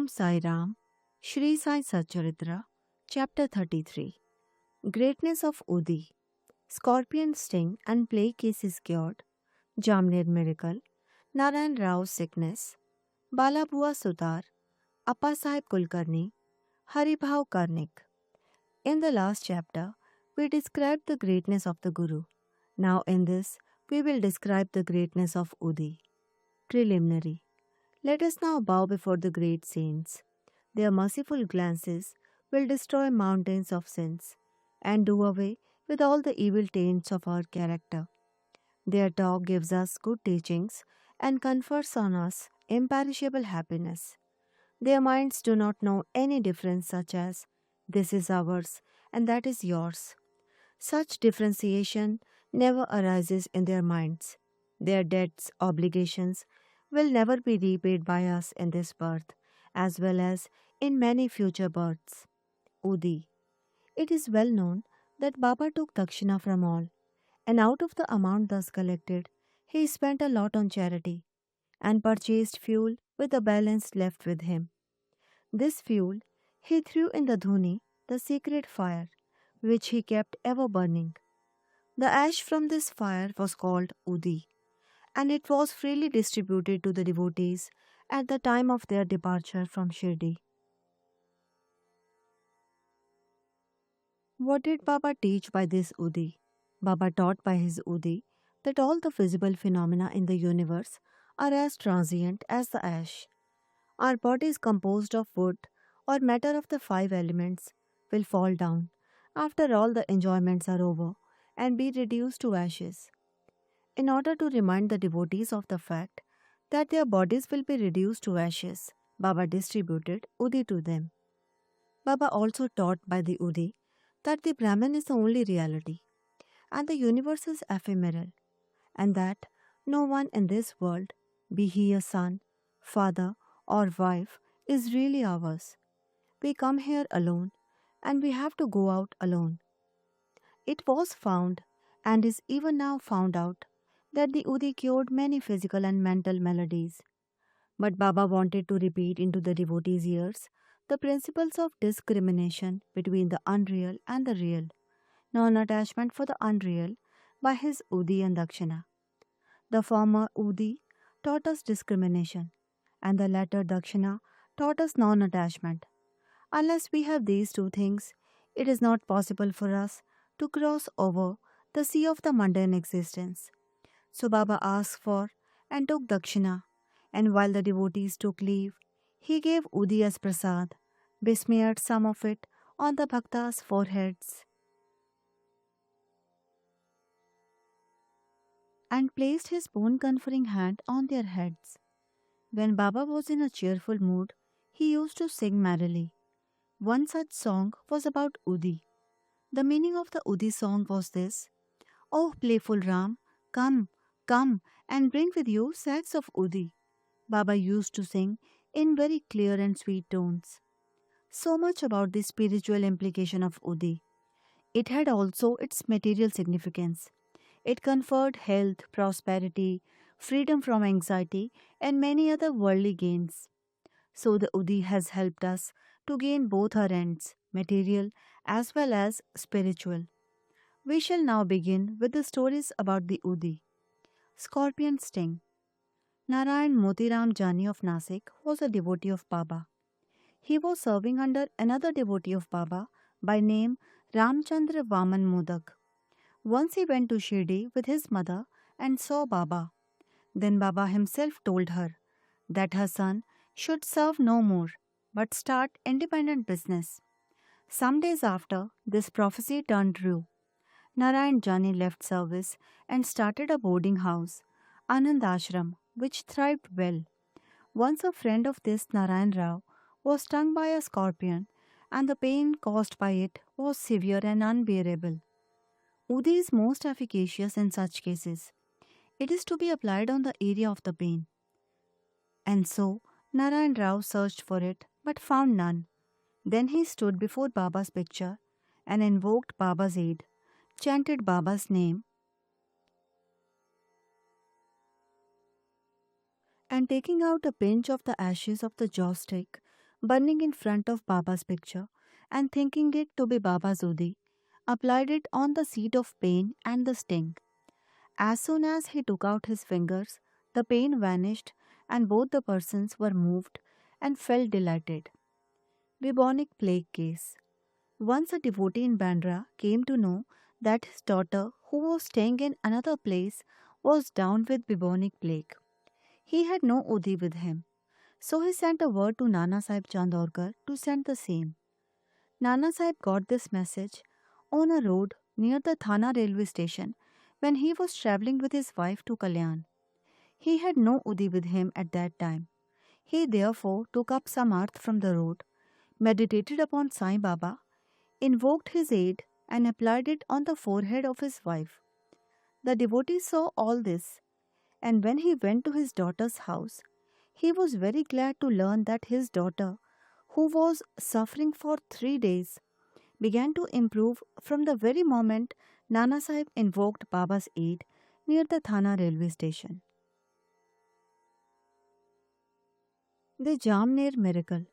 Sai Ram, Shri Sai Satcharitra, Chapter 33. Greatness of Udi. Scorpion sting and plague cases cured. Jamner miracle. Narayan Rao's sickness. Balabua Sutar. Appa Sahib Kulkarni. Haribhav Karnik. In the last chapter, we described the greatness of the Guru. Now in this, we will describe the greatness of Udi. Preliminary. Let us now bow before the great saints. Their merciful glances will destroy mountains of sins and do away with all the evil taints of our character. Their talk gives us good teachings and confers on us imperishable happiness. Their minds do not know any difference such as this is ours and that is yours. Such differentiation never arises in their minds. Their debts, obligations will never be repaid by us in this birth, as well as in many future births. Udi. It is well known that Baba took dakshina from all, and out of the amount thus collected, he spent a lot on charity and purchased fuel with the balance left with him. This fuel he threw in the dhuni, the sacred fire, which he kept ever burning. The ash from this fire was called Udi, and it was freely distributed to the devotees at the time of their departure from Shirdi. What did Baba teach by this Udi? Baba taught by his Udi that all the visible phenomena in the universe are as transient as the ash. Our bodies composed of wood or matter of the five elements will fall down after all the enjoyments are over and be reduced to ashes. In order to remind the devotees of the fact that their bodies will be reduced to ashes, Baba distributed Udi to them. Baba also taught by the Udi that the Brahman is the only reality and the universe is ephemeral, and that no one in this world, be he a son, father, or wife, is really ours. We come here alone and we have to go out alone. It was found, and is even now found out, that the Udi cured many physical and mental maladies. But Baba wanted to repeat into the devotees' ears the principles of discrimination between the unreal and the real, non-attachment for the unreal by his Udi and Dakshina. The former Udi taught us discrimination, and the latter Dakshina taught us non-attachment. Unless we have these two things, it is not possible for us to cross over the sea of the mundane existence. So Baba asked for and took Dakshina, and while the devotees took leave, he gave Udi as prasad, besmeared some of it on the bhaktas' foreheads, and placed his boon conferring hand on their heads. When Baba was in a cheerful mood, he used to sing merrily. One such song was about Udi. The meaning of the Udi song was this: "Oh, playful Ram, come, come, and bring with you sacks of Udi." Baba used to sing in very clear and sweet tones. So much about the spiritual implication of Udi. It had also its material significance. It conferred health, prosperity, freedom from anxiety, and many other worldly gains. So the Udi has helped us to gain both our ends, material as well as spiritual. We shall now begin with the stories about the Udi. Scorpion sting. Narayan Motiram Jani of Nasik was a devotee of Baba. He was serving under another devotee of Baba by name Ramchandra Vaman Modak. Once he went to Shirdi with his mother and saw Baba. Then Baba himself told her that her son should serve no more but start independent business. Some days after, this prophecy turned true. Narayan Jani left service and started a boarding house, Anand Ashram, which thrived well. Once a friend of this Narayan Rao was stung by a scorpion, and the pain caused by it was severe and unbearable. Udi is most efficacious in such cases. It is to be applied on the area of the pain. And so Narayan Rao searched for it but found none. Then he stood before Baba's picture and invoked Baba's aid, chanted Baba's name, and taking out a pinch of the ashes of the joss stick, burning in front of Baba's picture and thinking it to be Baba's Udi, applied it on the seat of pain and the sting. As soon as he took out his fingers, the pain vanished and both the persons were moved and felt delighted. Bubonic plague case. Once a devotee in Bandra came to know that his daughter, who was staying in another place, was down with bubonic plague. He had no Udi with him, so he sent a word to Nana Sahib Chandorkar to send the same. Nana Sahib got this message on a road near the Thana railway station when he was travelling with his wife to Kalyan. He had no Udi with him at that time. He therefore took up some earth from the road, meditated upon Sai Baba, invoked his aid, and applied it on the forehead of his wife. The devotee saw all this, and when he went to his daughter's house, he was very glad to learn that his daughter, who was suffering for 3 days, began to improve from the very moment Nana Sahib invoked Baba's aid near the Thana railway station. The Jamner miracle.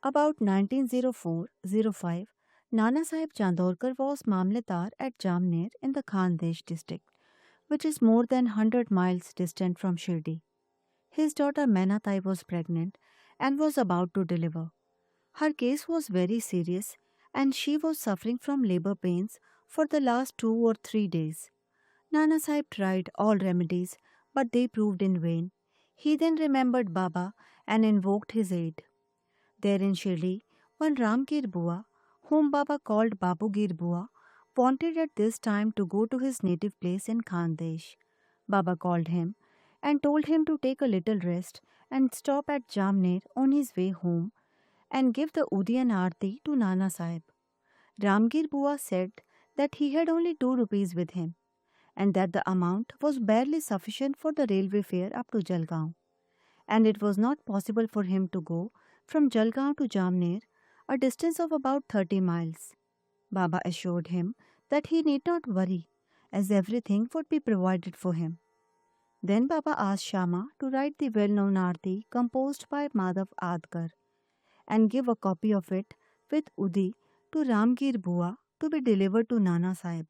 About 1904-05, Nana Sahib Chandorkar was Mamletar at Jamner in the Khandesh district, which is more than 100 miles distant from Shirdi. His daughter Menatai was pregnant and was about to deliver. Her case was very serious and she was suffering from labor pains for the last 2 or 3 days. Nana Sahib tried all remedies, but they proved in vain. He then remembered Baba and invoked his aid. There in Shirdi, one Ramgir Bua, whom Baba called Babugir Bua, wanted at this time to go to his native place in Khandesh. Baba called him and told him to take a little rest and stop at Jamner on his way home and give the Udi and Aarti to Nana Sahib. Ramgir Bua said that he had only 2 rupees with him and that the amount was barely sufficient for the railway fare up to Jalgaon, and it was not possible for him to go from Jalgaon to Jamner, a distance of about 30 miles. Baba assured him that he need not worry, as everything would be provided for him. Then Baba asked Shama to write the well-known Aarti composed by Madhav Adkar and give a copy of it with Udi to Ramgir Bua to be delivered to Nana Sahib.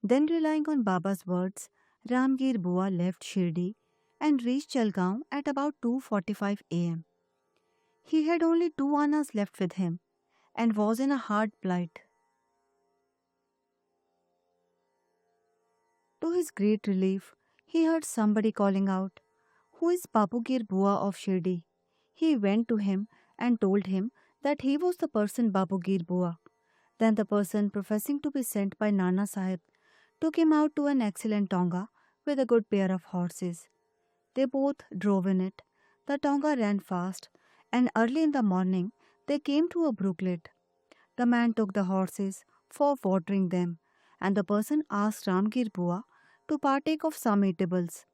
Then, relying on Baba's words, Ramgir Bua left Shirdi and reached Jalgaon at about 2:45 a.m. He had only 2 annas left with him and was in a hard plight. To his great relief, he heard somebody calling out, "Who is Babugir Bua of Shirdi?" He went to him and told him that he was the person Babugir Bua. Then the person, professing to be sent by Nana Sahib, took him out to an excellent tonga with a good pair of horses. They both drove in it. The tonga ran fast, and early in the morning they came to a brooklet. The man took the horses for watering them, and the person asked Ramgir Bua to partake of some eatables.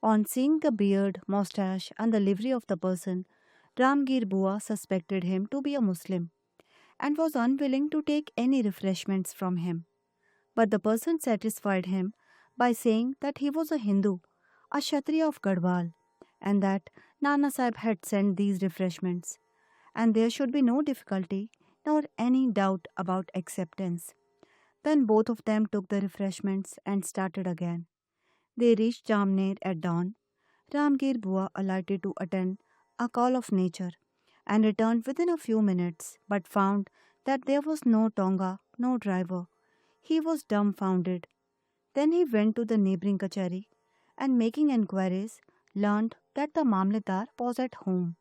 On seeing the beard, moustache, and the livery of the person, Ramgir Bua suspected him to be a Muslim and was unwilling to take any refreshments from him. But the person satisfied him by saying that he was a Hindu, a Kshatriya of Garhwal, and that Nana Sahib had sent these refreshments, and there should be no difficulty nor any doubt about acceptance. Then both of them took the refreshments and started again. They reached Jamner at dawn. Ramgir Bua alighted to attend a call of nature and returned within a few minutes, but found that there was no tonga, no driver. He was dumbfounded. Then he went to the neighboring kachari and, making enquiries, learned that the Mamletar was at home.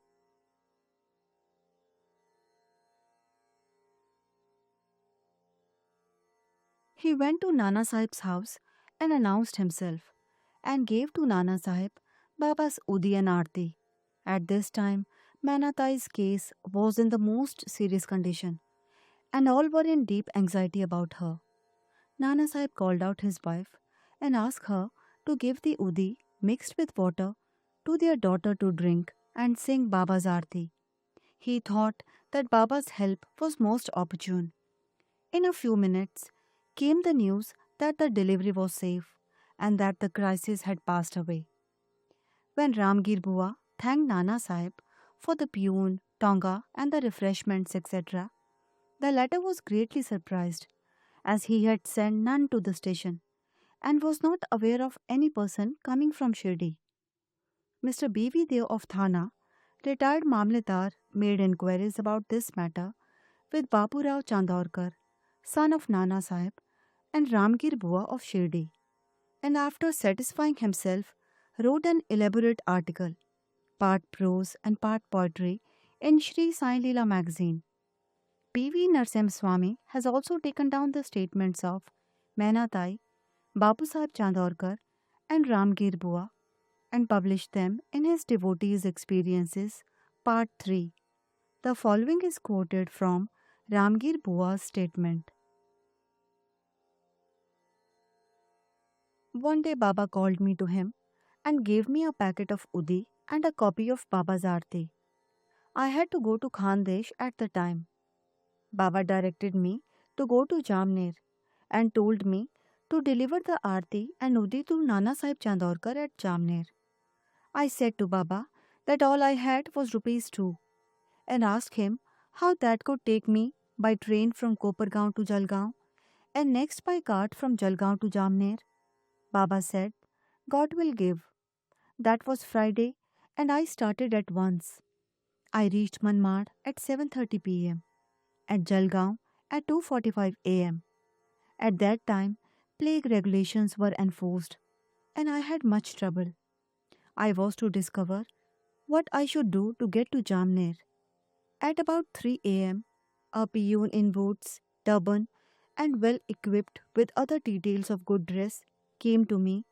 He went to Nana Sahib's house and announced himself and gave to Nana Sahib Baba's Udi and Aarti. At this time, Manatai's case was in the most serious condition, and all were in deep anxiety about her. Nana Sahib called out his wife and asked her to give the Udi mixed with water to their daughter to drink and sing Baba's Aarti. He thought that Baba's help was most opportune. In a few minutes came the news that the delivery was safe and that the crisis had passed away. When Ramgir Bua thanked Nana Sahib for the peon, tonga, and the refreshments, etc. The latter was greatly surprised, as he had sent none to the station and was not aware of any person coming from Shirdi. Mr. B.V. Deo of Thana, retired Mamletar, made inquiries about this matter with Bapurao Chandorkar, son of Nana Sahib, and Ramgir Bua of Shirdi, and after satisfying himself, wrote an elaborate article, part prose and part poetry, in Sri Sai Leela magazine. P.V. Narasimha has also taken down the statements of Menatai, Babusaheb Chandorkar, and Ramgir Bua and published them in his Devotees' Experiences, Part 3. The following is quoted from Ramgir Bua's statement. One day Baba called me to him and gave me a packet of Udi and a copy of Baba's Aarti. I had to go to Khandesh at the time. Baba directed me to go to Jamner and told me to deliver the Aarti and Udi to Nana Sahib Chandorkar at Jamner. I said to Baba that all I had was rupees 2 and asked him how that could take me by train from Kopargaon to Jalgaon and next by cart from Jalgaon to Jamner. Baba said, God will give. That was Friday and I started at once. I reached Manmad at 7:30 p.m. at Jalgaon at 2:45 a.m. At that time, plague regulations were enforced and I had much trouble. I was to discover what I should do to get to Jamner. At about 3 a.m., a peon in boots, turban, and well equipped with other details of good dress came to me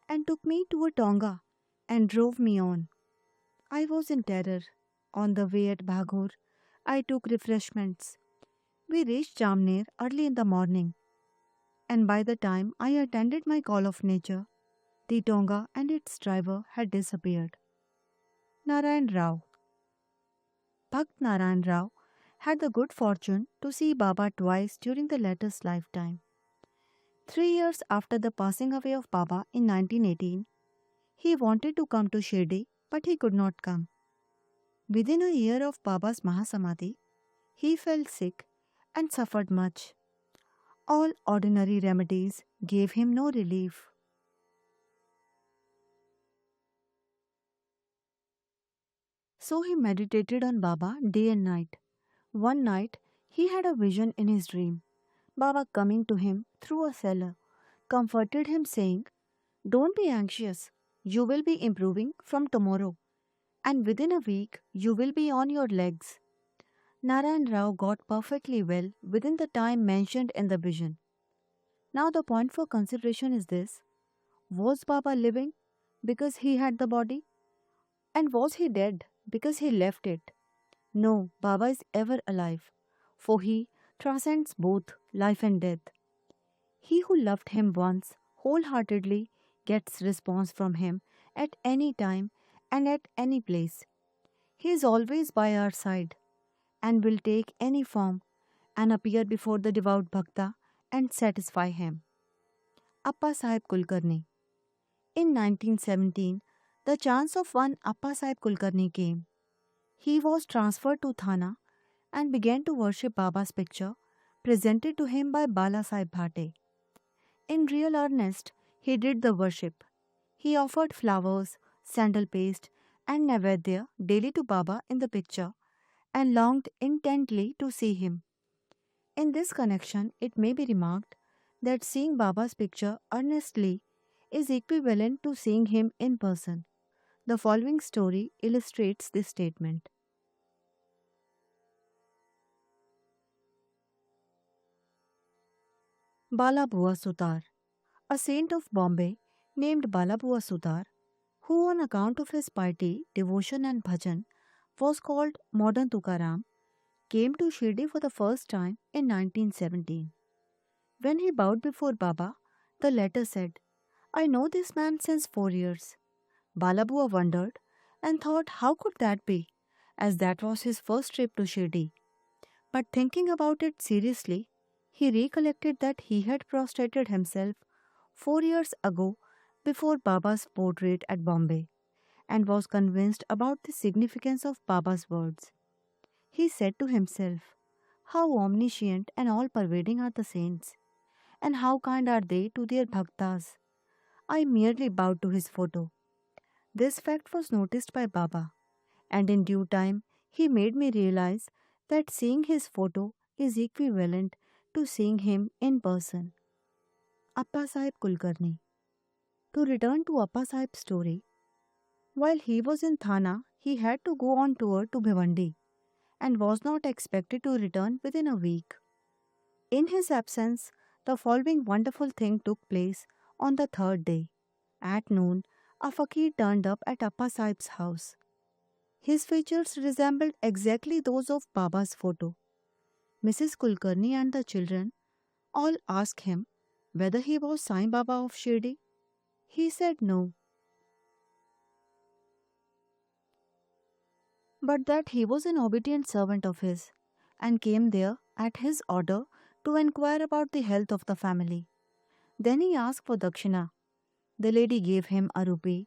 and took me to a tonga and drove me on. I was in terror. On the way at Bhagur, I took refreshments. We reached Jamner early in the morning, and by the time I attended my call of nature, the tonga and its driver had disappeared. Narayan Rao. Bhakt Narayan Rao had the good fortune to see Baba twice during the latter's lifetime. 3 years after the passing away of Baba in 1918, he wanted to come to Shirdi, but he could not come. Within a year of Baba's Mahasamadhi, he fell sick and suffered much. All ordinary remedies gave him no relief. So he meditated on Baba day and night. One night, he had a vision in his dream. Baba coming to him through a cellar, comforted him saying, Don't be anxious, you will be improving from tomorrow, and within a week you will be on your legs. Narayan Rao got perfectly well within the time mentioned in the vision. Now the point for consideration is this. Was Baba living because he had the body? And was he dead because he left it? No, Baba is ever alive, for he transcends both life and death. He who loved him once wholeheartedly gets response from him at any time and at any place. He is always by our side and will take any form and appear before the devout bhakta and satisfy him. Appa Sahib Kulkarni. In 1917, the chance of one Appa Sahib Kulkarni came. He was transferred to Thana and began to worship Baba's picture presented to him by Bala Sahib Bhate. In real earnest, he did the worship. He offered flowers, sandal paste, and Naivedya daily to Baba in the picture and longed intently to see him. In this connection, it may be remarked that seeing Baba's picture earnestly is equivalent to seeing him in person. The following story illustrates this statement. Bala Bua Sutar. A saint of Bombay named Bala Bua Sutar, who on account of his piety, devotion and bhajan was called Modern Tukaram, came to Shirdi for the first time in 1917. When he bowed before Baba, the latter said, I know this man since 4 years. Balabua wondered and thought how could that be, as that was his first trip to Shirdi. But thinking about it seriously, he recollected that he had prostrated himself 4 years ago before Baba's portrait at Bombay, and was convinced about the significance of Baba's words. He said to himself, "How omniscient and all pervading are the saints, and how kind are they to their bhaktas." I merely bowed to his photo. This fact was noticed by Baba, and in due time he made me realize that seeing his photo is equivalent to seeing him in person. Appa Sahib Kulkarni. To return to Appa Sahib's story, while he was in Thana, he had to go on tour to Bhiwandi and was not expected to return within a week. In his absence, the following wonderful thing took place on the third day. At noon, a fakir turned up at Appa Sahib's house. His features resembled exactly those of Baba's photo. Mrs. Kulkarni and the children all asked him whether he was Sai Baba of Shirdi. He said no, but that he was an obedient servant of his and came there at his order to inquire about the health of the family. Then he asked for dakshina. The lady gave him a rupee.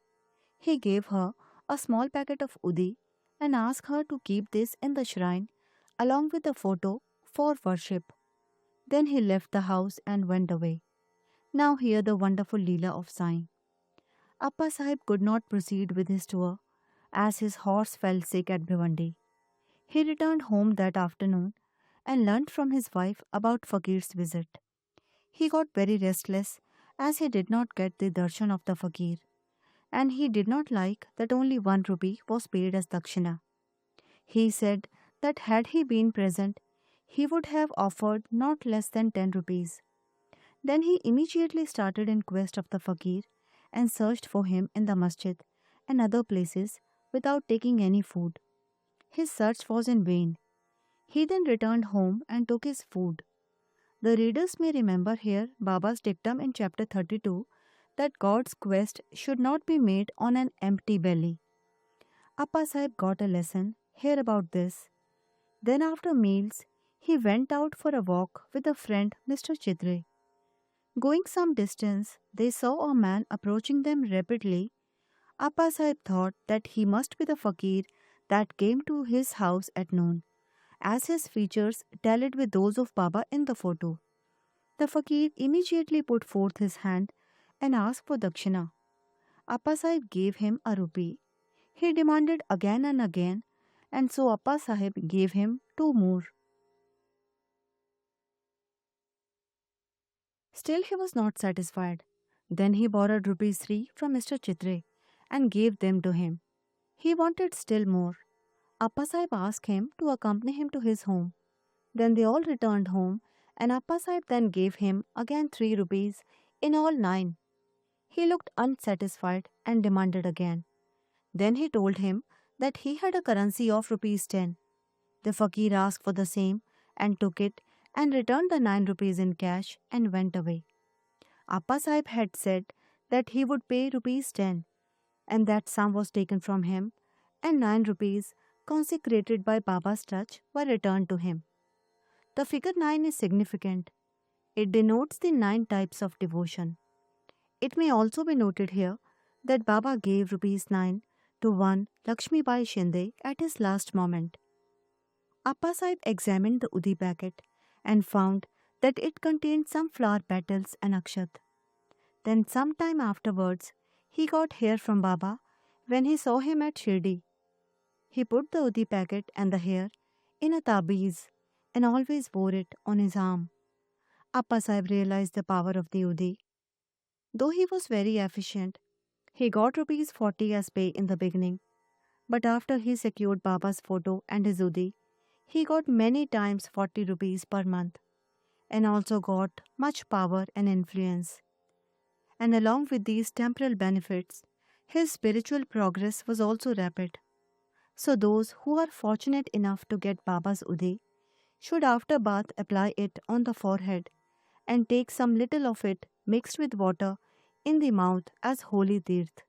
He gave her a small packet of udi and asked her to keep this in the shrine along with the photo for worship. Then he left the house and went away. Now hear the wonderful Leela of Sai. Appa Sahib could not proceed with his tour as his horse fell sick at Bhiwandi. He returned home that afternoon and learnt from his wife about Fakir's visit. He got very restless as he did not get the darshan of the Fakir, and he did not like that only 1 rupee was paid as dakshina. He said that had he been present, he would have offered not less than 10 rupees. Then he immediately started in quest of the Fakir and searched for him in the masjid and other places without taking any food. His search was in vain. He then returned home and took his food. The readers may remember here Baba's dictum in chapter 32 that God's quest should not be made on an empty belly. Appa Sahib got a lesson here about this. Then after meals, he went out for a walk with a friend, Mr. Chitre. Going some distance, they saw a man approaching them rapidly. Appa Sahib thought that he must be the fakir that came to his house at noon, as his features tallied with those of Baba in the photo. The fakir immediately put forth his hand and asked for dakshina. Appa Sahib gave him a rupee. He demanded again and again, and so Appa Sahib gave him 2 more. Still he was not satisfied. Then he borrowed rupees 3 from Mr. Chitre and gave them to him. He wanted still more. Appa Sahib asked him to accompany him to his home. Then they all returned home, and Appa Sahib then gave him again 3 rupees, in all 9. He looked unsatisfied and demanded again. Then he told him that he had a currency of rupees 10. The fakir asked for the same and took it and returned the 9 rupees in cash and went away. Appa Sahib had said that he would pay rupees 10, and that sum was taken from him, and 9 rupees consecrated by Baba's touch were returned to him. The figure 9 is significant. It denotes the 9 types of devotion. It may also be noted here that Baba gave rupees 9 to one Lakshmi Bai Shinde at his last moment. Appa Sahib examined the udi packet and found that it contained some flower petals and akshat. Then some time afterwards, he got hair from Baba when he saw him at Shirdi. He put the udi packet and the hair in a tabiz and always wore it on his arm. Appa Sahib realized the power of the udi. Though he was very efficient, he got rupees 40 as pay in the beginning. But after he secured Baba's photo and his udi, he got many times 40 rupees per month and also got much power and influence. And along with these temporal benefits, his spiritual progress was also rapid. So those who are fortunate enough to get Baba's udi should after bath apply it on the forehead and take some little of it mixed with water in the mouth as holy tirth.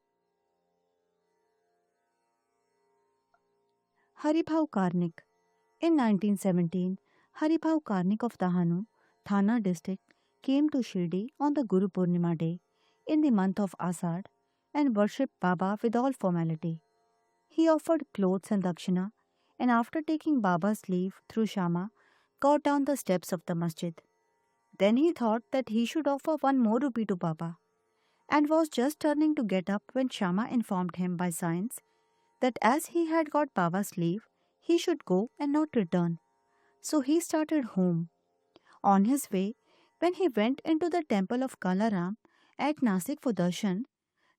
Haribhau Karnik. In 1917, Haribhau Karnik of Dahanu, Thana district, came to Shirdi on the Guru Purnima day in the month of Asad and worshipped Baba with all formality. He offered clothes and dakshina, and after taking Baba's leave through Shama, got down the steps of the masjid. Then he thought that he should offer one more rupee to Baba, and was just turning to get up when Shama informed him by signs that as he had got Baba's leave, he should go and not return. So he started home. On his way, when he went into the temple of Kalaram at Nasik for darshan,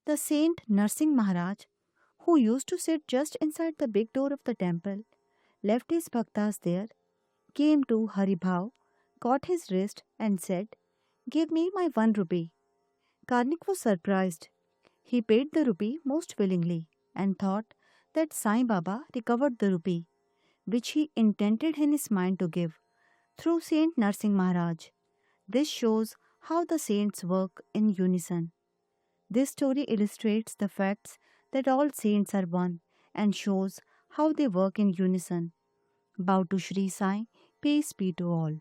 the saint Narsingh Maharaj, who used to sit just inside the big door of the temple, left his bhaktas there, came to Haribhav, caught his wrist, and said, "Give me my 1 rupee." Karnik was surprised. He paid the rupee most willingly and thought that Sai Baba recovered the rupee, which he intended in his mind to give, through Saint Narsingh Maharaj. This shows how the saints work in unison. This story illustrates the facts that all saints are one and shows how they work in unison. Bow to Sri Sai, peace be to all.